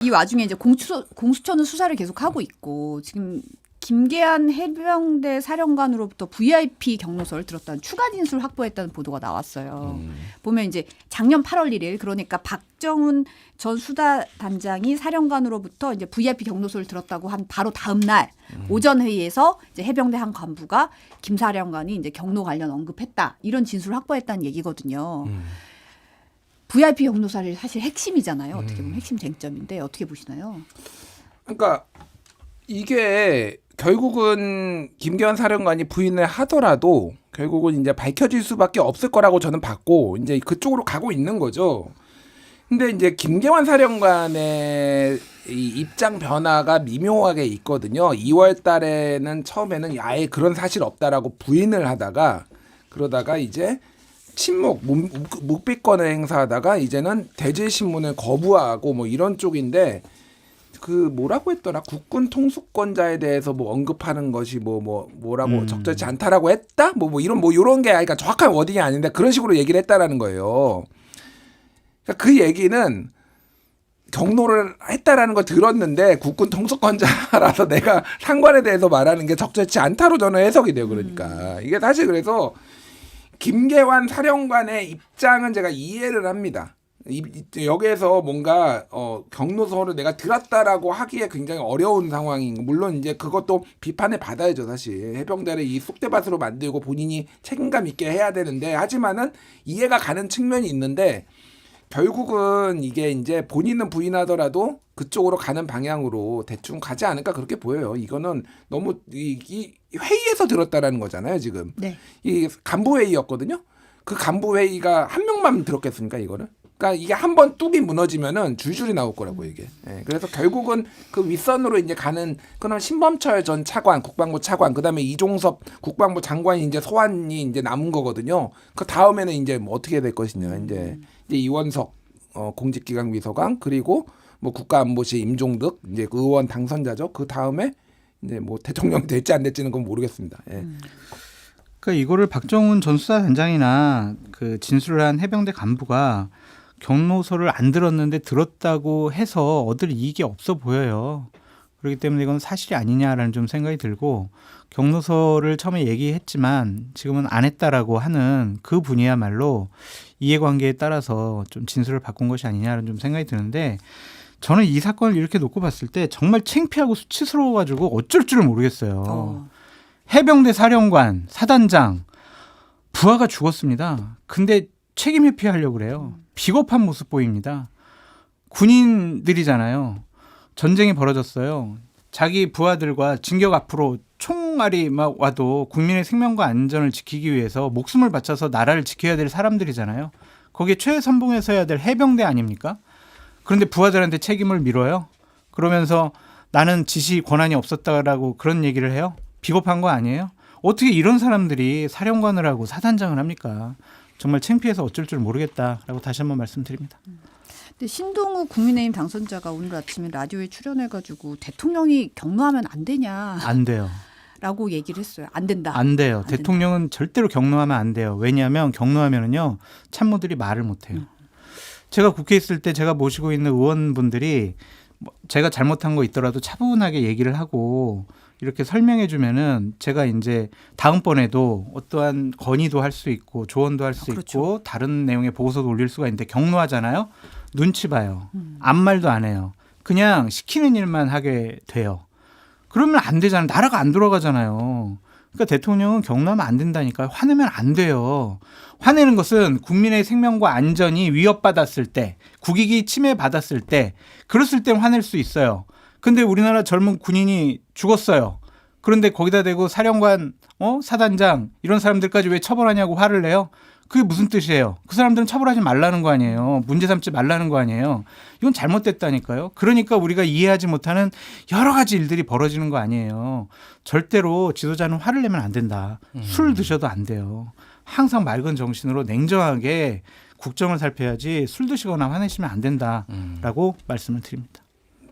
이 와중에 이제 공수처는 수사를 계속하고 있고 지금 김계한 해병대 사령관으로부터 VIP 경로서를 들었다는 추가 진술 확보했다는 보도가 나왔어요. 보면 이제 작년 8월 1일 그러니까 박정훈 전 수사단장이 사령관으로부터 이제 VIP 경로서를 들었다고 한 바로 다음 날 오전 회의에서 이제 해병대 한 간부가 김 사령관이 이제 경로 관련 언급했다 이런 진술을 확보했다는 얘기거든요. VIP 경로사를 사실 핵심이잖아요. 어떻게 보면 핵심 쟁점인데 어떻게 보시나요? 그러니까 이게 결국은 김계환 사령관이 부인을 하더라도 결국은 이제 밝혀질 수밖에 없을 거라고 저는 봤고 이제 그쪽으로 가고 있는 거죠. 근데 이제 김계환 사령관의 이 입장 변화가 미묘하게 있거든요. 2월 달에는 처음에는 아예 그런 사실 없다라고 부인을 하다가 그러다가 이제 침묵, 묵비권을 행사하다가 이제는 대질신문을 거부하고 뭐 이런 쪽인데 그 뭐라고 했더라? 국군 통수권자에 대해서 뭐 언급하는 것이 뭐라고 적절치 않다라고 했다? 뭐 이런 게 그러니까 정확한 워딩이 아닌데 그런 식으로 얘기를 했다라는 거예요. 그러니까 그 얘기는 경로를 했다라는 걸 들었는데 국군 통수권자라서 내가 상관에 대해서 말하는 게 적절치 않다로 저는 해석이 돼요. 그러니까 이게 사실 그래서 김계환 사령관의 입장은 제가 이해를 합니다. 여기에서 뭔가 경로서를 내가 들었다라고 하기에 굉장히 어려운 상황인 거. 물론 이제 그것도 비판을 받아야죠. 사실 해병대를 이 쑥대밭으로 만들고 본인이 책임감 있게 해야 되는데 하지만은 이해가 가는 측면이 있는데 결국은 이게 이제 본인은 부인하더라도 그쪽으로 가는 방향으로 대충 가지 않을까 그렇게 보여요. 이거는 너무 이 회의에서 들었다라는 거잖아요. 지금 네. 이 간부 회의였거든요. 그 간부 회의가 한 명만 들었겠습니까 이거를? 그러니까 이게 한 번 뚝이 무너지면은 줄줄이 나올 거라고 이게. 예, 그래서 결국은 그 윗선으로 이제 가는 그럼 신범철 전 차관, 국방부 차관, 그다음에 이종섭 국방부 장관이 이제 소환이 이제 남은 거거든요. 그 다음에는 이제 뭐 어떻게 될 것이냐 이제 이원석 공직기강 비서관 그리고 뭐 국가안보실 임종득 이제 그 의원 당선자죠. 그 다음에 이제 뭐 대통령이 될지 안 될지는 그건 모르겠습니다. 예. 그러니까 이거를 박정훈 전 수사단장이나 그 진술을 한 해병대 간부가 경로서를 안 들었는데 들었다고 해서 얻을 이익이 없어 보여요. 그렇기 때문에 이건 사실이 아니냐라는 좀 생각이 들고 경로서를 처음에 얘기했지만 지금은 안 했다라고 하는 그 분이야말로 이해관계에 따라서 좀 진술을 바꾼 것이 아니냐라는 좀 생각이 드는데 저는 이 사건을 이렇게 놓고 봤을 때 정말 창피하고 수치스러워가지고 어쩔 줄을 모르겠어요. 해병대 사령관, 사단장, 부하가 죽었습니다. 근데 책임 회피하려고 그래요. 비겁한 모습 보입니다. 군인들이잖아요. 전쟁이 벌어졌어요. 자기 부하들과 진격 앞으로 총알이 막 와도 국민의 생명과 안전을 지키기 위해서 목숨을 바쳐서 나라를 지켜야 될 사람들이잖아요. 거기에 최선봉에 서야 될 해병대 아닙니까? 그런데 부하들한테 책임을 밀어요. 그러면서 나는 지시 권한이 없었다라고 그런 얘기를 해요. 비겁한 거 아니에요? 어떻게 이런 사람들이 사령관을 하고 사단장을 합니까? 정말 창피해서 어쩔 줄 모르겠다라고 다시 한번 말씀드립니다. 근데 신동욱 국민의힘 당선자가 오늘 아침에 라디오에 출연해가지고 대통령이 경로하면 안 되냐? 안 돼요. 라고 얘기를 했어요. 안 된다. 안 돼요. 안 대통령은 된다. 절대로 경로하면 안 돼요. 왜냐하면 경로하면은요 참모들이 말을 못 해요. 제가 국회에 있을 때 제가 모시고 있는 의원분들이 제가 잘못한 거 있더라도 차분하게 얘기를 하고 이렇게 설명해 주면은 제가 이제 다음번에도 어떠한 건의도 할 수 있고 조언도 할 수 그렇죠. 있고 다른 내용의 보고서도 올릴 수가 있는데 경로하잖아요. 눈치 봐요. 아무 말도 안 해요. 그냥 시키는 일만 하게 돼요. 그러면 안 되잖아요. 나라가 안 돌아가잖아요. 그러니까 대통령은 경로하면 안 된다니까요. 화내면 안 돼요. 화내는 것은 국민의 생명과 안전이 위협받았을 때, 국익이 침해받았을 때, 그랬을 때 화낼 수 있어요. 근데 우리나라 젊은 군인이 죽었어요. 그런데 거기다 대고 사령관, 사단장 이런 사람들까지 왜 처벌하냐고 화를 내요? 그게 무슨 뜻이에요? 그 사람들은 처벌하지 말라는 거 아니에요. 문제 삼지 말라는 거 아니에요. 이건 잘못됐다니까요. 그러니까 우리가 이해하지 못하는 여러 가지 일들이 벌어지는 거 아니에요. 절대로 지도자는 화를 내면 안 된다. 술 드셔도 안 돼요. 항상 맑은 정신으로 냉정하게 국정을 살펴야지 술 드시거나 화내시면 안 된다라고 말씀을 드립니다.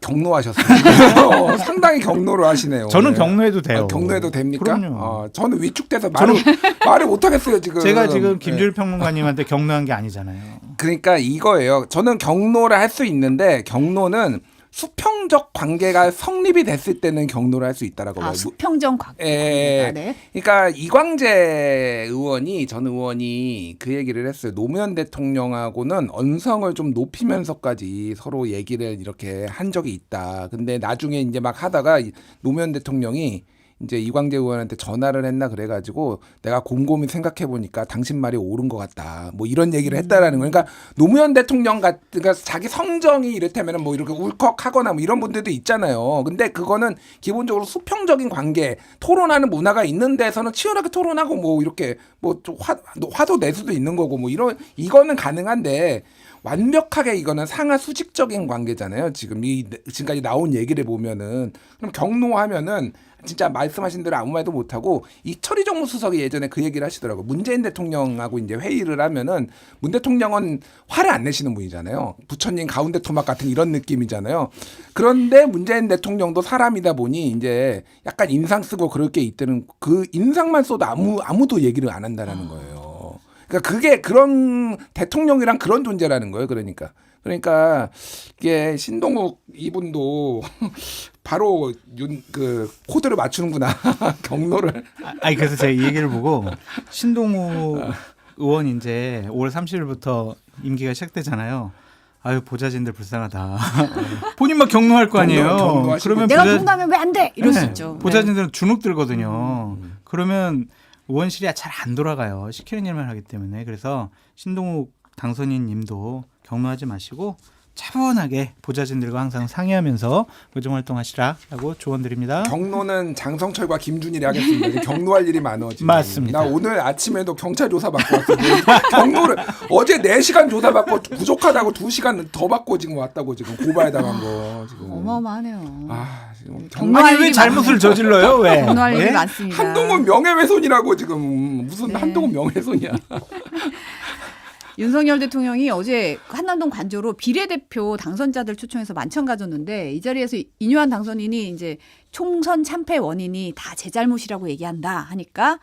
경로하셨어요. 상당히 경로를 하시네요. 저는 오늘. 경로해도 돼요. 경로해도 됩니까? 그럼요. 저는 위축돼서 말을 못 하겠어요 지금. 제가 지금 김주일 평론가님한테 경로한 게 아니잖아요. 그러니까 이거예요. 저는 경로를 할 수 있는데 경로는 수평적 관계가 성립이 됐을 때는 경로를 할 수 있다라고 봐요. 수평적 관계. 예. 네. 그러니까 이광재 전 의원이 그 얘기를 했어요. 노무현 대통령하고는 언성을 좀 높이면서까지 서로 얘기를 이렇게 한 적이 있다. 근데 나중에 이제 막 하다가 노무현 대통령이 이제 이광재 의원한테 전화를 했나 그래가지고 내가 곰곰이 생각해 보니까 당신 말이 옳은 것 같다. 뭐 이런 얘기를 했다라는 거예요. 그러니까 노무현 대통령 그러니까 자기 성정이 이렇다면은 뭐 이렇게 울컥하거나 뭐 이런 분들도 있잖아요. 근데 그거는 기본적으로 수평적인 관계, 토론하는 문화가 있는 데서는 치열하게 토론하고 뭐 이렇게 뭐 좀 화도 낼 수도 있는 거고 뭐 이거는 가능한데. 완벽하게 이거는 상하 수직적인 관계잖아요. 지금까지 나온 얘기를 보면은 그럼 경로하면은 진짜 말씀하신 대로 아무 말도 못하고 이철희 정무수석이 예전에 그 얘기를 하시더라고요. 문재인 대통령하고 이제 회의를 하면은 문 대통령은 화를 안 내시는 분이잖아요. 부처님 가운데 토막 같은 이런 느낌이잖아요. 그런데 문재인 대통령도 사람이다 보니 이제 약간 인상 쓰고 그럴 게 있다는 그 인상만 써도 아무도 얘기를 안 한다라는 거예요. 그러니까 그게 그런 대통령이랑 그런 존재라는 거예요. 그러니까 이게 신동욱 이분도 바로 그 코드를 맞추는구나. 경로를. 아니 그래서 제가 이 얘기를 보고 신동욱 의원 이제 5월 30일부터 임기가 시작되잖아요. 아유 보좌진들 불쌍하다. 본인만 경로할 거 아니에요. 그러면 내가 경로하면 왜 안 돼? 이럴 수 있죠. 보좌진들은 주눅 들거든요. 그러면 의원실이 잘 안 돌아가요. 시키는 일만 하기 때문에. 그래서 신동욱 당선인님도 경로하지 마시고 차분하게 보좌진들과 항상 상의하면서 의정활동하시라고 조언드립니다. 경로는 장성철과 김준일이 하겠습니다. 지금 경로할 일이 많아 지금. 맞습니다. 나 오늘 아침에도 경찰 조사 받고 왔어요. 경로를 어제 4시간 조사 받고 부족하다고 2시간 더 받고 지금 왔다고 지금 고발당한 거 지금. 어마어마하네요. 아, 지금 아니 왜 잘못을 저질러요? 왜? 경로할 일이 예? 많습니다. 한동훈 명예훼손이라고 지금 무슨 네. 한동훈 명예훼손이야. 윤석열 대통령이 어제 한남동 관저로 비례대표 당선자들 초청해서 만찬 가졌는데 이 자리에서 인유한 당선인이 이제 총선 참패 원인이 다 제 잘못이라고 얘기한다 하니까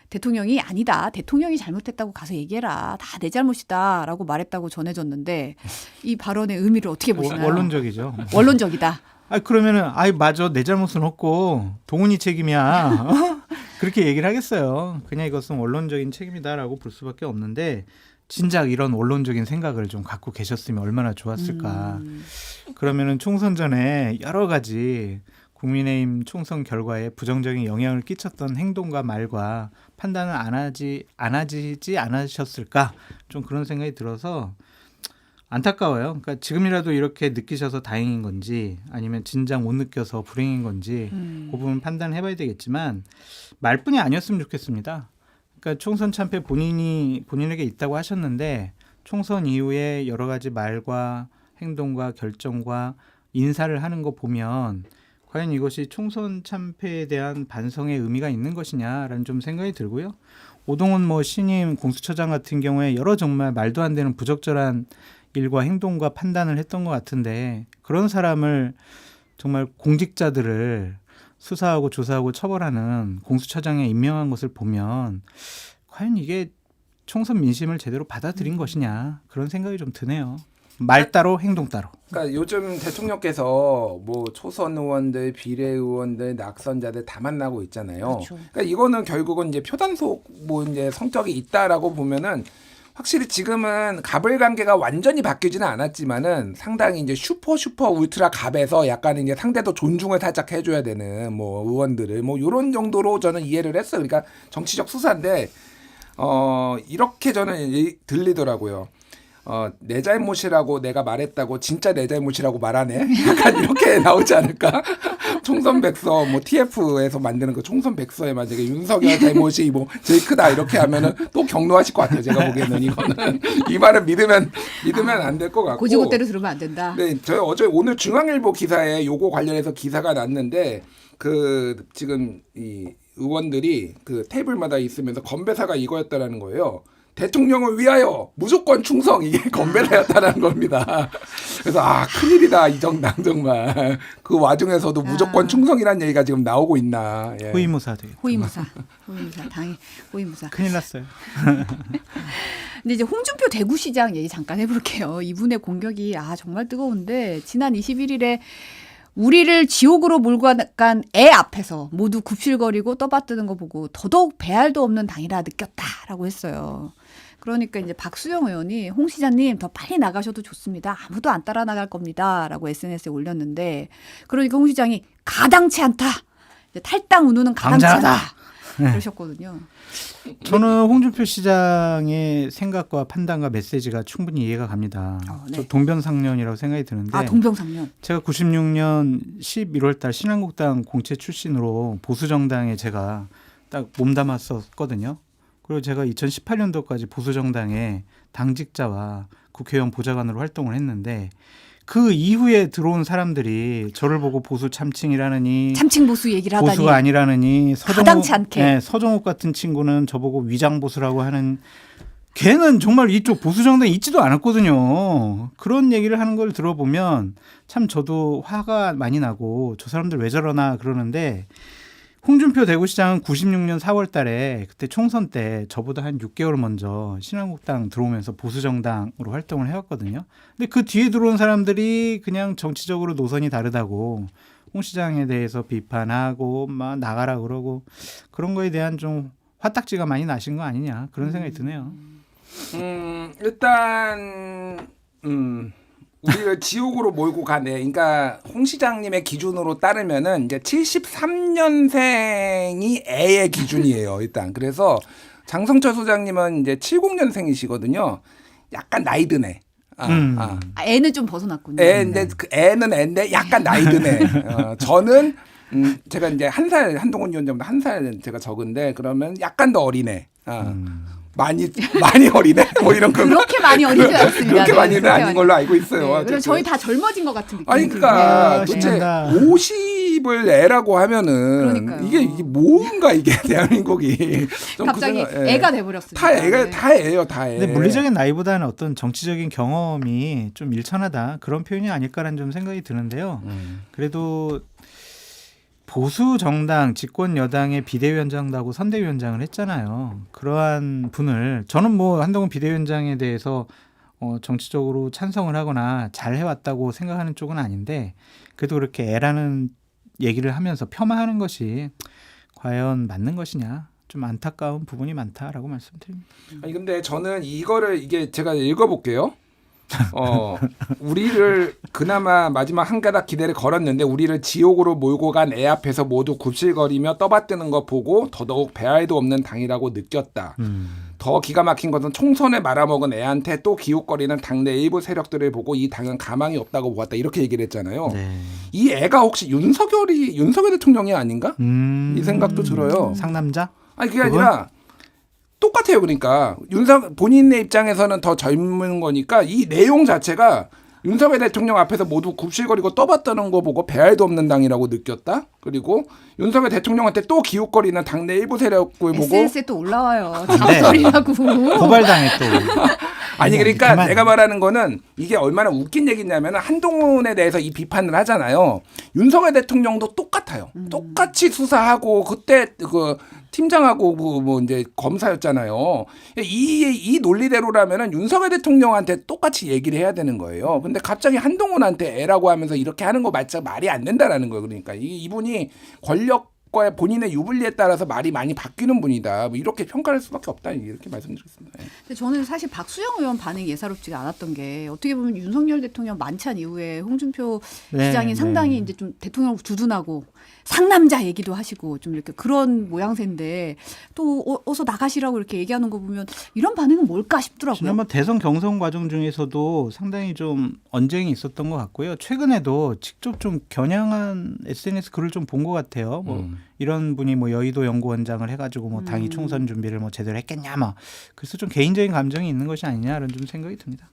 대통령이 아니다. 대통령이 잘못했다고 가서 얘기해라. 다 내 잘못이다라고 말했다고 전해졌는데 이 발언의 의미를 어떻게 보시나요? 원론적이죠. 원론적이다. 아 그러면은 맞아 내 잘못은 없고 동훈이 책임이야. 그렇게 얘기를 하겠어요. 그냥 이것은 원론적인 책임이다라고 볼 수밖에 없는데 진작 이런 원론적인 생각을 좀 갖고 계셨으면 얼마나 좋았을까. 그러면은 총선 전에 여러 가지 국민의힘 총선 결과에 부정적인 영향을 끼쳤던 행동과 말과 판단을 안 하지 않으셨을까. 좀 그런 생각이 들어서 안타까워요. 그러니까 지금이라도 이렇게 느끼셔서 다행인 건지 아니면 진작 못 느껴서 불행인 건지 그 부분 판단해봐야 되겠지만 말뿐이 아니었으면 좋겠습니다. 그러니까 총선 참패 본인에게 있다고 하셨는데 총선 이후에 여러 가지 말과 행동과 결정과 인사를 하는 거 보면 과연 이것이 총선 참패에 대한 반성의 의미가 있는 것이냐라는 좀 생각이 들고요. 오동훈 신임 공수처장 같은 경우에 여러 정말 말도 안 되는 부적절한 일과 행동과 판단을 했던 것 같은데 그런 사람을 정말 공직자들을 수사하고 조사하고 처벌하는 공수처장에 임명한 것을 보면 과연 이게 총선 민심을 제대로 받아들인 것이냐 그런 생각이 좀 드네요. 말 따로 행동 따로. 그러니까 요즘 대통령께서 뭐 초선 의원들, 비례 의원들, 낙선자들 다 만나고 있잖아요. 그렇죠. 그러니까 이거는 결국은 이제 표단속 이제 성격이 있다라고 보면은 확실히 지금은 갑을 관계가 완전히 바뀌지는 않았지만은 상당히 이제 슈퍼 울트라 갑에서 약간 이제 상대도 존중을 살짝 해줘야 되는 뭐 의원들을 뭐 이런 정도로 저는 이해를 했어요. 그러니까 정치적 수사인데 이렇게 저는 들리더라고요. 내 잘못이라고 내가 말했다고 진짜 내 잘못이라고 말하네. 약간 이렇게 나오지 않을까? 총선 백서 뭐 TF에서 만드는 그 총선 백서에 만약에 윤석열 잘못이 뭐 제일 크다 이렇게 하면은 또 경로하실 것 같아요. 제가 보기에는 이거는 이 말은 믿으면 안 될 것 같고. 고지고대로 들으면 안 된다. 네, 저 오늘 중앙일보 기사에 요거 관련해서 기사가 났는데 그 지금 이 의원들이 그 테이블마다 있으면서 건배사가 이거였다라는 거예요. 대통령을 위하여 무조건 충성 이게 건배사였다는 겁니다. 그래서 큰일이다 이 정당 정말 그 와중에서도 무조건 충성이라는 얘기가 지금 나오고 있나. 예. 호위무사 되겠다. 호위무사 당해 호위무사. 큰일 났어요. 근데 이제 홍준표 대구시장 얘기 잠깐 해볼게요. 이분의 공격이 정말 뜨거운데 지난 21일에 우리를 지옥으로 몰고 간 애 앞에서 모두 굽실거리고 떠받드는 거 보고 더더욱 배알도 없는 당이라 느꼈다라고 했어요. 그러니까 이제 박수영 의원이 홍 시장님 더 빨리 나가셔도 좋습니다. 아무도 안 따라 나갈 겁니다라고 SNS에 올렸는데 그러니까 홍 시장이 가당치 않다. 이제 탈당 운운은 가당치 강자하다. 않다. 그러셨거든요. 저는 홍준표 시장의 생각과 판단과 메시지가 충분히 이해가 갑니다. 네. 저 동병상련이라고 생각이 드는데 동병상련. 제가 96년 11월 달 신한국당 공채 출신으로 보수정당에 제가 딱 몸담았었거든요. 그리고 제가 2018년도까지 보수정당의 당직자와 국회의원 보좌관으로 활동을 했는데 그 이후에 들어온 사람들이 저를 보고 보수 참칭이라느니 참칭 보수 얘기를 하다니. 보수가 아니라느니 가당치 않게. 네, 서정욱 같은 친구는 저보고 위장보수라고 하는 걔는 정말 이쪽 보수정당에 있지도 않았거든요. 그런 얘기를 하는 걸 들어보면 참 저도 화가 많이 나고 저 사람들 왜 저러나 그러는데 홍준표 대구시장은 96년 4월 달에 그때 총선 때 저보다 한 6개월 먼저 신한국당 들어오면서 보수정당으로 활동을 해왔거든요. 근데 그 뒤에 들어온 사람들이 그냥 정치적으로 노선이 다르다고 홍 시장에 대해서 비판하고 막 나가라 그러고 그런 거에 대한 좀 화딱지가 많이 나신 거 아니냐 그런 생각이 드네요. 일단 우리를 지옥으로 몰고 가네. 그러니까 홍 시장님의 기준으로 따르면은 이제 73년생이 애의 기준이에요. 일단 그래서 장성철 소장님은 이제 70년생이시거든요. 약간 나이 드네. 애는 좀 벗어났군요. 애인데 그 애는 애인데 약간 나이 드네. 저는 제가 이제 한동훈 위원장보다 한 살 제가 적은데 그러면 약간 더 어리네. 많이 어리네. 뭐 이런 거. 그렇게 많이 어리지 않습니다. 그렇게 네, 많이는 그렇게 아닌 많이. 걸로 알고 있어요. 네, 그래서 저희 다 젊어진 것 같은 느낌. 아니 그러니까 도대체 신난다. 50을 애라고 하면은 그러니까요. 이게 뭔가 이게 대한민국이 좀 갑자기 그 생각- 예. 애가 돼버렸습니다. 다 애가 네. 다 애예요, 다 애. 근데 물리적인 나이보다는 어떤 정치적인 경험이 좀 일천하다 그런 표현이 아닐까라는 좀 생각이 드는데요. 그래도 보수 정당 집권 여당의 비대위원장도 하고 선대위원장을 했잖아요. 그러한 분을 저는 뭐 한동훈 비대위원장에 대해서 정치적으로 찬성을 하거나 잘 해왔다고 생각하는 쪽은 아닌데 그래도 그렇게 애라는 얘기를 하면서 폄하하는 것이 과연 맞는 것이냐 좀 안타까운 부분이 많다라고 말씀드립니다. 아니 근데 저는 이게 제가 읽어볼게요. 우리를 그나마 마지막 한 가닥 기대를 걸었는데 우리를 지옥으로 몰고 간 애 앞에서 모두 굽실거리며 떠받드는 거 보고 더더욱 배알도 없는 당이라고 느꼈다. 더 기가 막힌 것은 총선에 말아먹은 애한테 또 기웃거리는 당내 일부 세력들을 보고 이 당은 가망이 없다고 보았다. 이렇게 얘기를 했잖아요. 네. 이 애가 혹시 윤석열 대통령이 아닌가? 이 생각도 들어요. 상남자? 아니 그게 아니라 똑같아요. 그러니까 본인의 입장에서는 더 젊은 거니까 이 내용 자체가 윤석열 대통령 앞에서 모두 굽실거리고 떠받드는 거 보고 배알도 없는 당이라고 느꼈다. 그리고 윤석열 대통령한테 또 기웃거리는 당내 일부 세력을 보고 SNS에 또 올라와요. 네. 잡소리라고. 고발당해 또. 아니 그러니까 그만. 내가 말하는 거는 이게 얼마나 웃긴 얘기냐면 한동훈에 대해서 이 비판을 하잖아요. 윤석열 대통령도 똑같아요. 똑같이 수사하고 그때 그 팀장하고 뭐 이제 검사였잖아요. 이 논리대로라면은 윤석열 대통령한테 똑같이 얘기를 해야 되는 거예요. 근데 갑자기 한동훈한테 애라고 하면서 이렇게 하는 거 맞자 말이 안 된다라는 거예요. 그러니까 이분이 권력과 본인의 유불리에 따라서 말이 많이 바뀌는 분이다. 뭐 이렇게 평가할 수밖에 없다. 이렇게 말씀드렸습니다. 근데 저는 사실 박수영 의원 반응이 예사롭지가 않았던 게 어떻게 보면 윤석열 대통령 만찬 이후에 홍준표 시장이 상당히 이제 좀 대통령 두둔하고 상남자 얘기도 하시고 좀 이렇게 그런 모양새인데 또 어서 나가시라고 이렇게 얘기하는 거 보면 이런 반응은 뭘까 싶더라고요. 지난번 대선 경선 과정 중에서도 상당히 좀 언쟁이 있었던 것 같고요. 최근에도 직접 좀 겨냥한 SNS 글을 좀 본 것 같아요. 뭐 이런 분이 뭐 여의도 연구원장을 해가지고 뭐 당이 총선 준비를 뭐 제대로 했겠냐, 뭐 그래서 좀 개인적인 감정이 있는 것이 아니냐라는 좀 생각이 듭니다.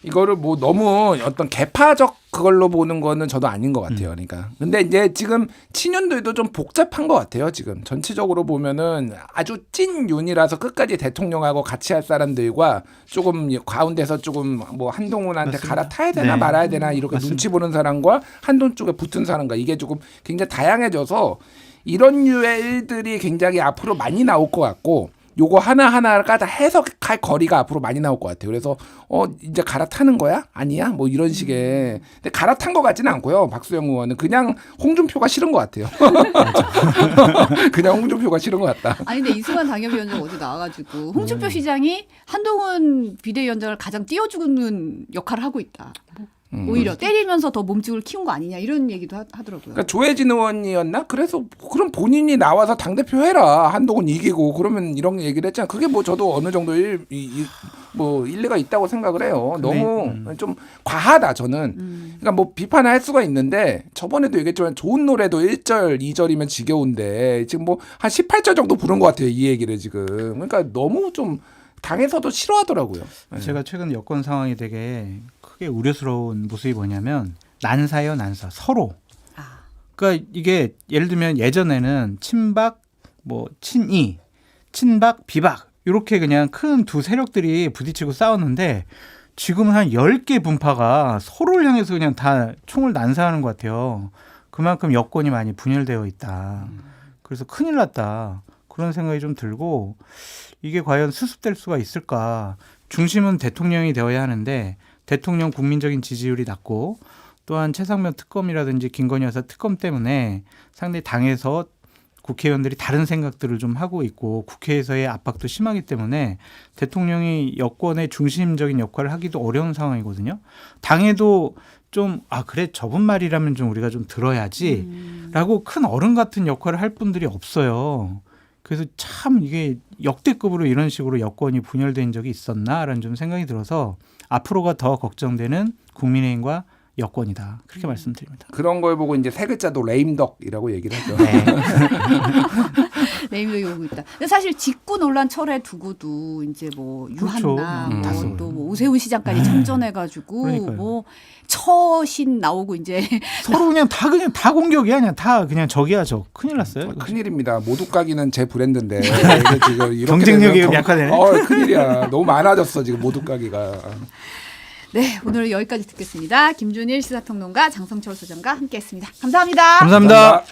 이거를 뭐 너무 어떤 개파적 그걸로 보는 거는 저도 아닌 것 같아요. 그러니까. 근데 이제 지금 친윤들도 좀 복잡한 것 같아요. 지금 전체적으로 보면은 아주 찐 윤이라서 끝까지 대통령하고 같이 할 사람들과 조금 가운데서 조금 뭐 한동훈한테 맞습니다. 갈아타야 되나 네. 말아야 되나 이렇게 맞습니다. 눈치 보는 사람과 한돈 쪽에 붙은 사람과 이게 조금 굉장히 다양해져서 이런 류의 일들이 굉장히 앞으로 많이 나올 것 같고 요거 하나하나가 다 해석할 거리가 앞으로 많이 나올 것 같아요. 그래서 이제 갈아타는 거야? 아니야? 뭐 이런 식의. 근데 갈아탄 것 같지는 않고요. 박수영 의원은 그냥 홍준표가 싫은 것 같아요. 그냥 홍준표가 싫은 것 같다. 아니 근데 이승만 당협위원장 어제 나와가지고 홍준표 시장이 한동훈 비대위원장을 가장 띄워주는 역할을 하고 있다. 오히려 때리면서 더 몸집을 키운 거 아니냐 이런 얘기도 하더라고요. 그러니까 조혜진 의원이었나? 그래서 그럼 본인이 나와서 당대표 해라. 한동훈 이기고 그러면 이런 얘기를 했잖아. 그게 뭐 저도 어느 정도 일리가 있다고 생각을 해요. 너무 좀 과하다 저는. 그러니까 뭐 비판을 할 수가 있는데 저번에도 얘기했지만 좋은 노래도 1절, 2절이면 지겨운데 지금 뭐 한 18절 정도 부른 것 같아요. 이 얘기를 지금. 그러니까 너무 좀 당에서도 싫어하더라고요. 제가 최근 여권 상황이 되게 크게 우려스러운 모습이 뭐냐면 난사예요, 난사. 서로. 그러니까 이게 예를 들면 예전에는 친박, 뭐 친이, 친박, 비박 이렇게 그냥 큰 두 세력들이 부딪히고 싸웠는데 지금은 한 10개 분파가 서로를 향해서 그냥 다 총을 난사하는 것 같아요. 그만큼 여권이 많이 분열되어 있다. 그래서 큰일 났다. 그런 생각이 좀 들고 이게 과연 수습될 수가 있을까? 중심은 대통령이 되어야 하는데 대통령 국민적인 지지율이 낮고 또한 최상면 특검이라든지 김건희 여사 특검 때문에 상당히 당에서 국회의원들이 다른 생각들을 좀 하고 있고 국회에서의 압박도 심하기 때문에 대통령이 여권의 중심적인 역할을 하기도 어려운 상황이거든요. 당에도 좀 그래 저분 말이라면 좀 우리가 좀 들어야지라고 큰 어른 같은 역할을 할 분들이 없어요. 그래서 참 이게 역대급으로 이런 식으로 여권이 분열된 적이 있었나라는 좀 생각이 들어서 앞으로가 더 걱정되는 국민의힘과 여권이다. 그렇게 말씀드립니다. 그런 걸 보고 이제 세 글자도 레임덕이라고 얘기를 하죠. 네. 레임덕이 오고 있다. 근데 사실 직구 논란 철에 두고도 이제 뭐 유한나, 그렇죠. 또 뭐 오세훈 시장까지 참전해가지고 그러니까요. 뭐 처신 나오고 이제 서로 그냥 다 공격이야. 그냥 다 그냥 적이야 적. 큰일 났어요. 큰일입니다. 모두까기는 제 브랜드인데 이게 지금 이렇게 경쟁력이 되면 약화되네. 큰일이야. 너무 많아졌어 지금 모두까기가. 네 오늘 여기까지 듣겠습니다. 김준일 시사평론가 장성철 소장과 함께했습니다. 감사합니다. 감사합니다.